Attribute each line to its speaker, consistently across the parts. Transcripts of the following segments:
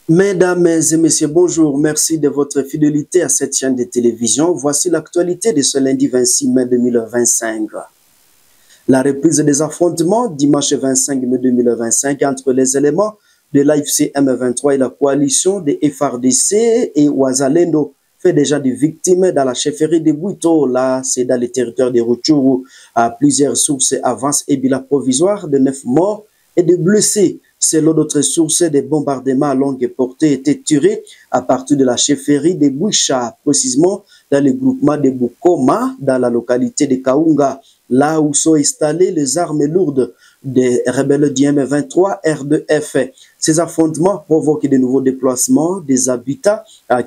Speaker 1: Mesdames et messieurs, bonjour. Merci de votre fidélité à cette chaîne de télévision. Voici l'actualité de ce lundi 26 mai 2025. La reprise des affrontements dimanche 25 mai 2025 entre les éléments de l'AFC M23 et la coalition des FARDC et Ouazalendo fait déjà des victimes dans la chefferie de Bouito. Là, c'est dans les territoires de Rutshuru. Plusieurs sources avancent et bilan provisoire de 9 morts et de blessés. Selon d'autres sources, des bombardements à longue portée étaient tirés à partir de la chefferie de Bouicha, précisément dans le groupement de Bukoma, dans la localité de Kaunga, là où sont installées les armes lourdes des rebelles du M23 R2F. Ces affrontements provoquent de nouveaux déplacements des habitants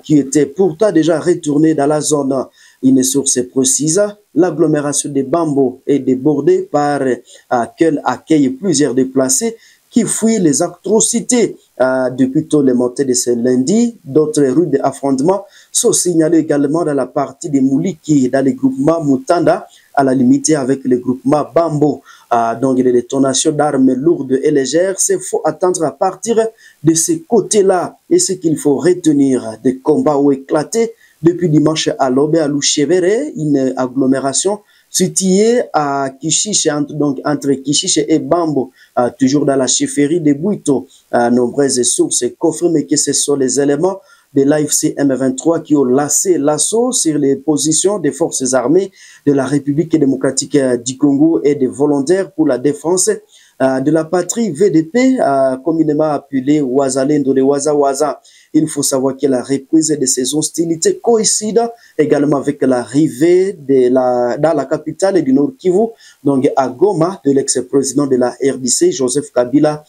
Speaker 1: qui étaient pourtant déjà retournés dans la zone. Une source précise, l'agglomération de Bambo est débordée par qu'elle accueille plusieurs déplacés qui fuient les atrocités depuis tôt les montées de ce lundi. D'autres rues d'affrontement sont signalées également dans la partie de Mouliki, dans le groupement Mutanda, à la limite avec le groupement Bambo. Donc les détonations d'armes lourdes et légères, c'est faut attendre à partir de ces côtés-là. Et ce qu'il faut retenir, des combats ont éclaté depuis dimanche à l'aube à Louchevere, une agglomération situé à Kishiche, entre Kishiche et Bambo, toujours dans la chefferie de Bouito. Nombreuses sources confirment que ce sont les éléments de l'AFC M23 qui ont lancé l'assaut sur les positions des forces armées de la République démocratique du Congo et des volontaires pour la défense de la patrie VDP, communément appelée Ouazalendo de Waza. Il faut savoir que la reprise de ces hostilités coïncide également avec l'arrivée dans la capitale du Nord Kivu, donc à Goma, de l'ex-président de la RDC, Joseph Kabila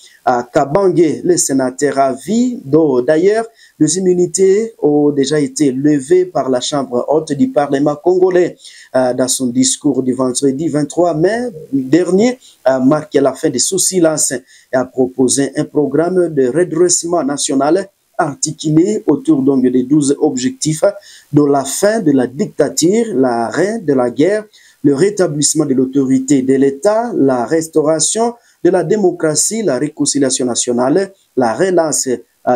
Speaker 1: Kabange, le sénateur à vie, dont d'ailleurs les immunités ont déjà été levées par la Chambre haute du Parlement congolais. Dans son discours du vendredi 23 mai dernier, marque la fin de sous silence et a proposé un programme de redressement national articulé autour donc des 12 objectifs, dont la fin de la dictature, l'arrêt de la guerre, le rétablissement de l'autorité de l'État, la restauration de la démocratie, la réconciliation nationale, la relance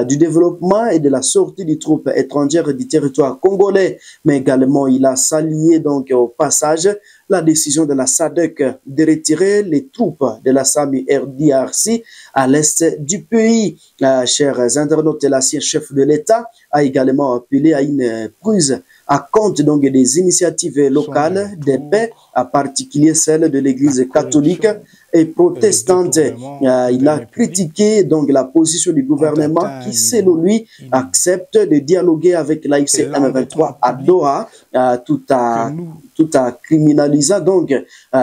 Speaker 1: du développement et de la sortie des troupes étrangères du territoire congolais. Mais également, il a salué donc au passage la décision de la SADC de retirer les troupes de la SAMU RDRC à l'est du pays. Chers internautes, l'ancien chef de l'État a également appelé à une prise à compte donc des initiatives locales des paix, en particulier celle de l'Église catholique et protestante. Il a critiqué donc la position du gouvernement qui, selon lui, accepte de dialoguer avec l'AFC M23 à Doha, tout en criminalisant donc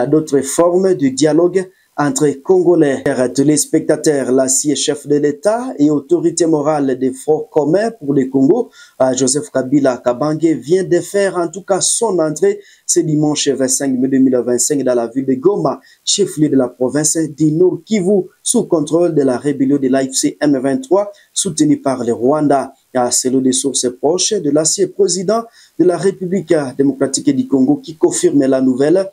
Speaker 1: d'autres formes de dialogue entre Congolais. Téléspectateurs, l'ancien chef de l'État et autorité morale des Fonds communs pour le Congo, Joseph Kabila Kabange, vient de faire en tout cas son entrée ce dimanche 25 mai 2025 dans la ville de Goma, chef-lieu de la province du Nord Kivu, sous contrôle de la rébellion de l'AFC M23, soutenue par le Rwanda. Selon des sources proches de l'ancien président de la République démocratique du Congo qui confirme la nouvelle,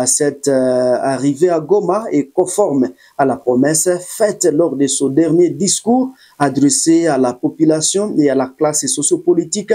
Speaker 1: cette arrivée à Goma est conforme à la promesse faite lors de son dernier discours adressé à la population et à la classe sociopolitique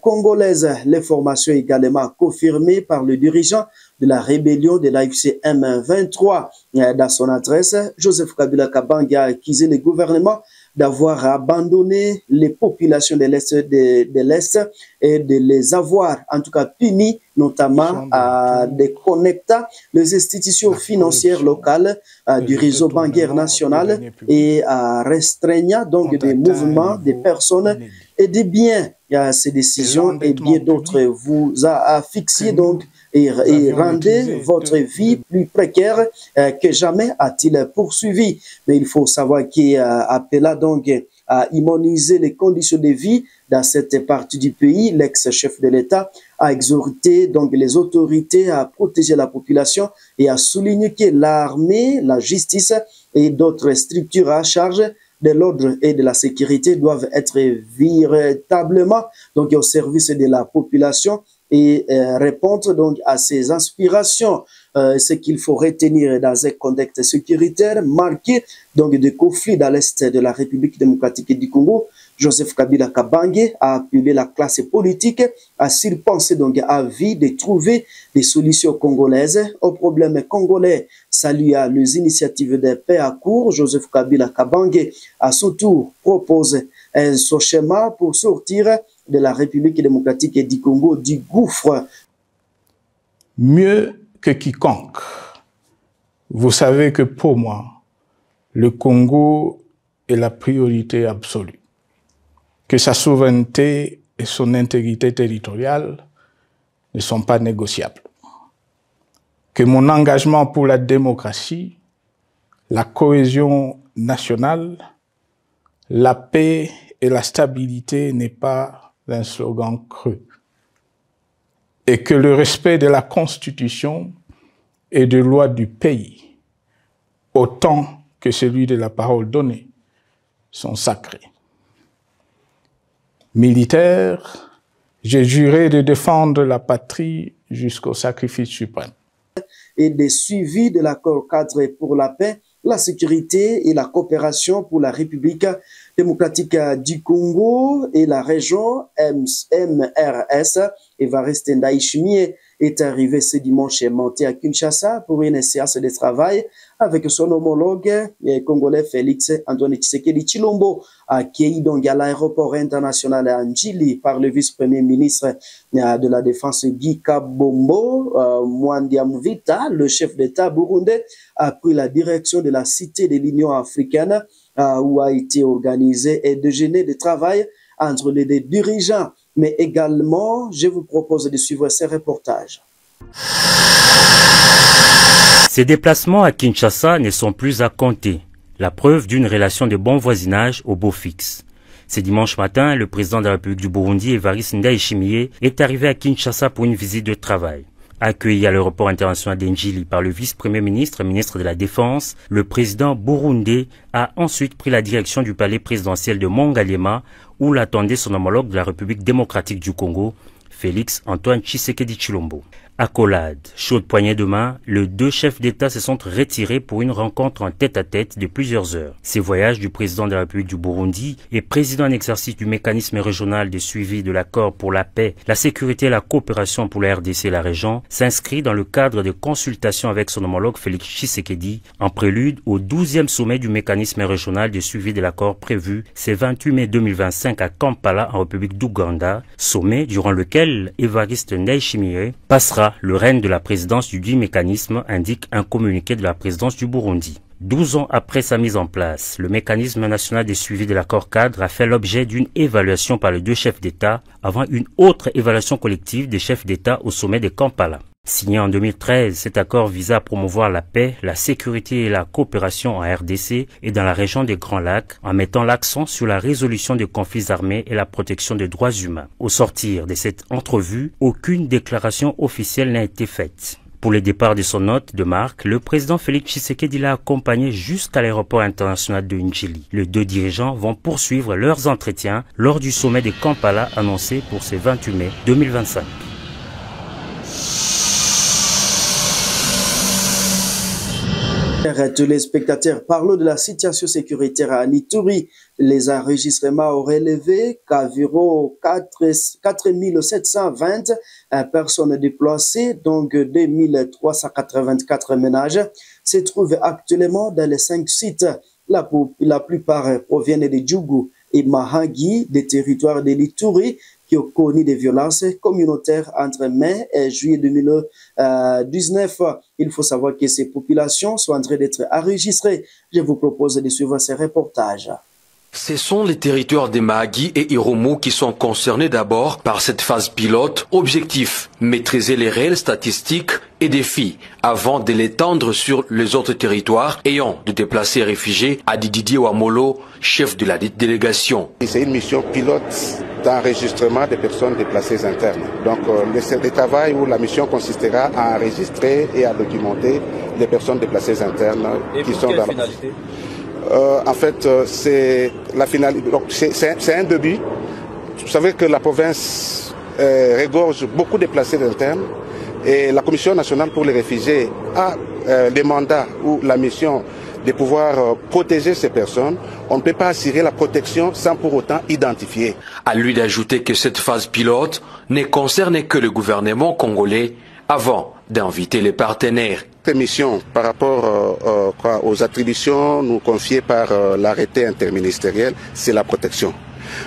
Speaker 1: congolaise. L'information est également confirmée par le dirigeant de la rébellion de l'AFC M23. Dans son adresse, Joseph Kabila Kabange a accusé le gouvernement d'avoir abandonné les populations de l'Est et de les avoir en tout cas punis, notamment à déconnecter les institutions financières locales du réseau bancaire national et à restreindre donc des mouvements des personnes et des biens. Ces décisions et bien d'autres vous a fixé donc et rendez votre vie plus précaire que jamais, a-t-il poursuivi. Mais il faut savoir qu'il appela donc à immuniser les conditions de vie dans cette partie du pays. L'ex-chef de l'État a exhorté donc les autorités à protéger la population et à souligner que l'armée, la justice et d'autres structures à charge de l'ordre et de la sécurité doivent être véritablement donc au service de la population et répondre donc à ces inspirations. Ce qu'il faut retenir dans un contexte sécuritaire marqué donc de conflits dans l'est de la République démocratique du Congo. Joseph Kabila Kabange a appelé la classe politique à surpenser donc à vie de trouver des solutions congolaises aux problèmes congolais. Salua les initiatives de paix à court. Joseph Kabila Kabange, à son tour, propose son schéma pour sortir de la République démocratique du Congo du gouffre.
Speaker 2: Mieux que quiconque, vous savez que pour moi, le Congo est la priorité absolue. Que sa souveraineté et son intégrité territoriale ne sont pas négociables. Que mon engagement pour la démocratie, la cohésion nationale, la paix et la stabilité n'est pas un slogan creux. Et que le respect de la Constitution et des lois du pays, autant que celui de la parole donnée, sont sacrés. Militaire, j'ai juré de défendre la patrie jusqu'au sacrifice suprême.
Speaker 1: Et des suivis de l'accord cadre pour la paix, la sécurité et la coopération pour la République démocratique du Congo et la région MRS. Évariste Ndayishimiye est arrivé ce dimanche monté à Kinshasa pour une séance de travail avec son homologue congolais Félix Antoine Tshisekedi Tshilombo, accueilli donc à l'aéroport international à Njili par le vice-premier ministre de la Défense Guy Kabombo. Mwandia Mvita, le chef d'État burundais, a pris la direction de la cité de l'Union africaine où a été organisé un déjeuner de travail entre les deux dirigeants. Mais également, je vous propose de suivre ces reportages.
Speaker 3: Ces déplacements à Kinshasa ne sont plus à compter. La preuve d'une relation de bon voisinage au beau fixe. Ce dimanche matin, le président de la République du Burundi, Évariste Ndayishimiye, est arrivé à Kinshasa pour une visite de travail. Accueilli à l'aéroport international d'Njili par le vice-premier ministre, ministre de la Défense, le président burundais a ensuite pris la direction du palais présidentiel de Mongalema, où l'attendait son homologue de la République démocratique du Congo, Félix Antoine Tshisekedi Tshilombo. Accolade, chaude poignée de main, les deux chefs d'État se sont retirés pour une rencontre en tête-à-tête de plusieurs heures. Ces voyages du président de la République du Burundi et président en exercice du mécanisme régional de suivi de l'accord pour la paix, la sécurité et la coopération pour la RDC et la région s'inscrit dans le cadre de consultations avec son homologue Félix Tshisekedi en prélude au 12e sommet du mécanisme régional de suivi de l'accord prévu ce 28 mai 2025 à Kampala en République d'Ouganda, sommet durant lequel Évariste Ndayishimiye passera le règne de la présidence du dit mécanisme, indique un communiqué de la présidence du Burundi. 12 ans après sa mise en place, le mécanisme national de suivi de l'accord cadre a fait l'objet d'une évaluation par les deux chefs d'État avant une autre évaluation collective des chefs d'État au sommet de Kampala. Signé en 2013, cet accord visait à promouvoir la paix, la sécurité et la coopération en RDC et dans la région des Grands Lacs, en mettant l'accent sur la résolution des conflits armés et la protection des droits humains. Au sortir de cette entrevue, aucune déclaration officielle n'a été faite. Pour le départ de son hôte de marque, le président Félix Tshisekedi l'a accompagné jusqu'à l'aéroport international de Njili. Les deux dirigeants vont poursuivre leurs entretiens lors du sommet de Kampala annoncé pour ce 28 mai 2025.
Speaker 1: Téléspectateurs, parlons de la situation sécuritaire à Ituri. Les enregistrements ont relevé qu'environ 4720 personnes déplacées, donc 2384 ménages, se trouvent actuellement dans les 5 sites. La plupart proviennent de Djougou et Mahagi, des territoires de l'Ituri, qui ont connu des violences communautaires entre mai et juillet 2019. Il faut savoir que ces populations sont en train d'être enregistrées. Je vous propose de suivre ces reportages.
Speaker 4: Ce sont les territoires des Mahagi et Irumu qui sont concernés d'abord par cette phase pilote. Objectif, maîtriser les réelles statistiques et défis avant de l'étendre sur les autres territoires ayant de déplacés réfugiés, a dit Didier Wamolo, chef de la délégation.
Speaker 5: C'est une mission pilote d'enregistrement des personnes déplacées internes. Donc le travail où la mission consistera à enregistrer et à documenter les personnes déplacées internes qui sont dans la finalité. En fait, c'est la finalité. Donc c'est un début. Vous savez que la province regorge beaucoup de déplacés internes. Et la Commission nationale pour les réfugiés a le mandat ou la mission de pouvoir protéger ces personnes. On ne peut pas assurer la protection sans pour autant identifier.
Speaker 4: À lui d'ajouter que cette phase pilote ne concerne que le gouvernement congolais avant d'inviter les partenaires.
Speaker 5: Cette mission, par rapport aux attributions nous confiées par l'arrêté interministériel, c'est la protection.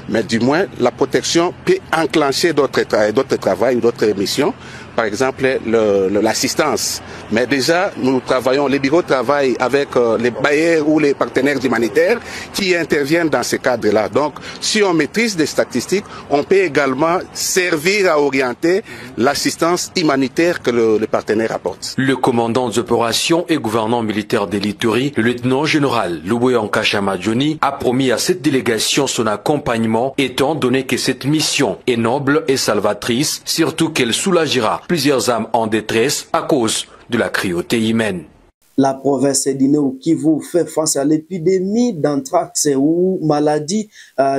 Speaker 5: Mais du moins, la protection peut enclencher d'autres travaux ou d'autres missions. Par exemple, l'assistance. Mais déjà, nous travaillons, les bureaux travaillent avec les bailleurs ou les partenaires humanitaires qui interviennent dans ce cadre-là. Donc, si on maîtrise des statistiques, on peut également servir à orienter l'assistance humanitaire que le partenaire apporte.
Speaker 4: Le commandant des opérations et gouverneur militaire de l'Ituri, le lieutenant-général Loué-Anka Chamadjoni, a promis à cette délégation son accompagnement, étant donné que cette mission est noble et salvatrice, surtout qu'elle soulagera plusieurs âmes en détresse à cause de la cruauté humaine.
Speaker 1: La province du Nord Kivu fait face à l'épidémie d'anthrax ou maladie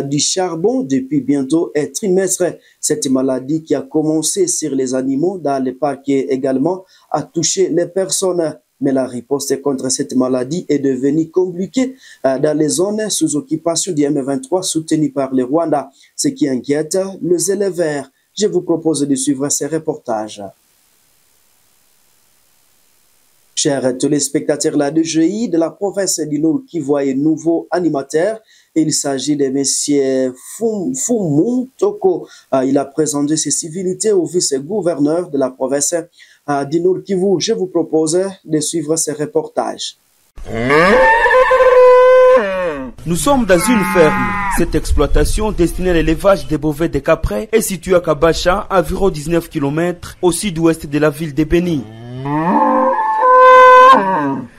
Speaker 1: du charbon depuis bientôt un trimestre. Cette maladie qui a commencé sur les animaux dans les parcs également a touché les personnes. Mais la riposte contre cette maladie est devenue compliquée dans les zones sous occupation du M23 soutenues par le Rwanda, ce qui inquiète les éleveurs. Je vous propose de suivre ces reportages. Chers téléspectateurs, la DGI de la province du Nord Kivu est nouveau animateur. Il s'agit de M. Fumu Toko. Il a présenté ses civilités au vice-gouverneur de la province du Nord Kivu. Je vous propose de suivre ces reportages.
Speaker 6: Nous sommes dans une ferme. Cette exploitation destinée à l'élevage des bovins de Capré est située à Kabacha, à environ 19 km au sud-ouest de la ville de Beni.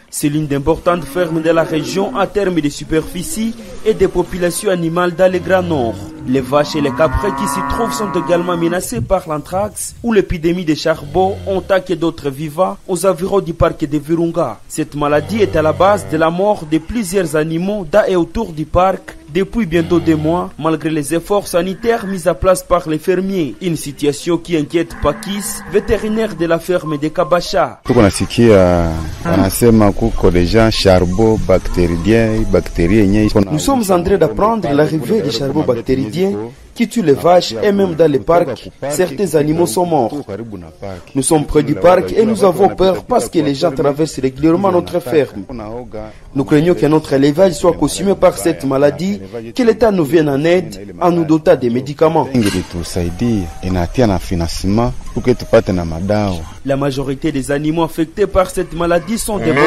Speaker 6: C'est l'une d'importantes fermes de la région en termes de superficie et de population animale dans le Grand Nord. Les vaches et les caprets qui s'y trouvent sont également menacés par l'anthrax ou l'épidémie de charbon, tant que d'autres vivants aux environs du parc de Virunga. Cette maladie est à la base de la mort de plusieurs animaux dans et autour du parc depuis bientôt 2 mois, malgré les efforts sanitaires mis en place par les fermiers. Une situation qui inquiète Pakis, vétérinaire de la ferme de Kabacha. Nous sommes en train d'apprendre l'arrivée des charbons bactéridiens qui tuent les vaches et même dans les parcs, certains animaux sont morts. Nous sommes près du parc et nous avons peur parce que les gens traversent régulièrement notre ferme. Nous craignons que notre élevage soit consumé par cette maladie, que l'État nous vienne en aide en nous dotant des médicaments. La majorité des animaux affectés par cette maladie sont des bovins,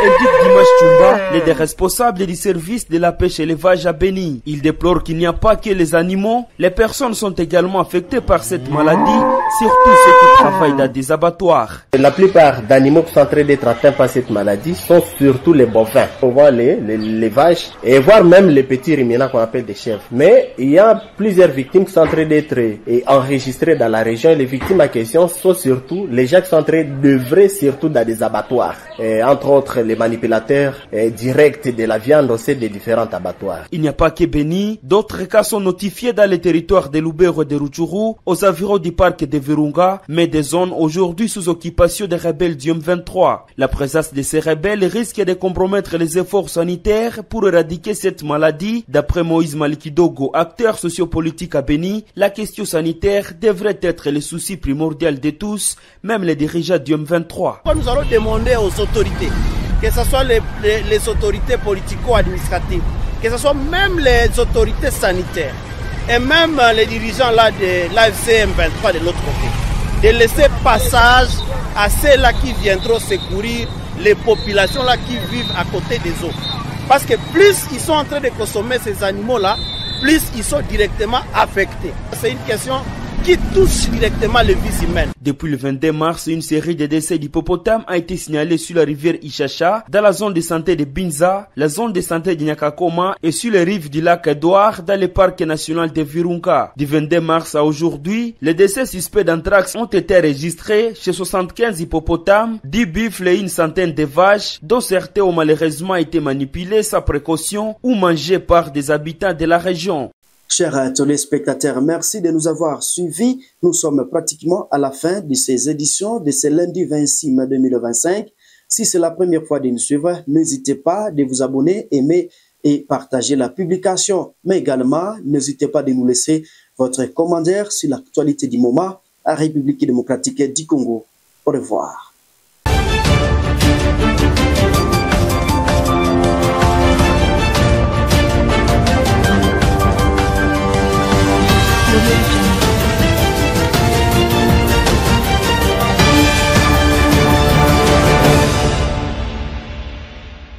Speaker 6: indique Dimash Chumba, l'un des responsables du service de la pêche et élevage à Beni. Il déplore qu'il n'y a pas que les animaux, les personnes sont également affectées par cette maladie, surtout ceux qui travaillent dans des abattoirs.
Speaker 7: La plupart d'animaux qui sont en train d'être atteints par cette maladie sont surtout les bovins. On voit les vaches et voire même les petits ruminants qu'on appelle des chèvres. Mais il y a plusieurs victimes qui sont en train d'être enregistrées dans la région. Les victimes à question sont surtout les gens qui sont en train d'œuvrer surtout dans des abattoirs. Et entre autres les manipulateurs directs de la viande au sein des différents abattoirs.
Speaker 6: Il n'y a pas que Beni, d'autres cas sont notifiés dans les territoires de Lubero et de Rutshuru, aux environs du parc de Virunga, mais des zones aujourd'hui sous occupation des rebelles du M23. La présence de ces rebelles risque de compromettre les efforts sanitaires pour éradiquer cette maladie. D'après Moïse Malikidogo, acteur sociopolitique à Beni, la question sanitaire devrait être le souci primordial de tous, même les dirigeants du M23.
Speaker 8: Nous allons demander aux autorités, que ce soit les autorités politico-administratives, que ce soit même les autorités sanitaires, et même les dirigeants là de l'AFC M23 de l'autre côté, de laisser passage à ceux-là qui viendront secourir les populations là qui vivent à côté des autres. Parce que plus ils sont en train de consommer ces animaux-là, plus ils sont directement affectés. C'est une question qui touche directement les vies humaines.
Speaker 6: Depuis le 22 mars, une série de décès d'hippopotames a été signalée sur la rivière Ishacha, dans la zone de santé de Binza, la zone de santé de Nyakakoma et sur les rives du lac Edouard, dans le parc national de Virunga. Du 22 mars à aujourd'hui, les décès suspects d'anthrax ont été enregistrés chez 75 hippopotames, 10 buffles et une centaine de vaches, dont certains ont malheureusement été manipulés sans précaution ou mangés par des habitants de la région.
Speaker 1: Chers téléspectateurs, merci de nous avoir suivis. Nous sommes pratiquement à la fin de ces éditions de ce lundi 26 mai 2025. Si c'est la première fois de nous suivre, n'hésitez pas de vous abonner, aimer et partager la publication. Mais également, n'hésitez pas de nous laisser votre commentaire sur l'actualité du moment à République démocratique du Congo. Au revoir.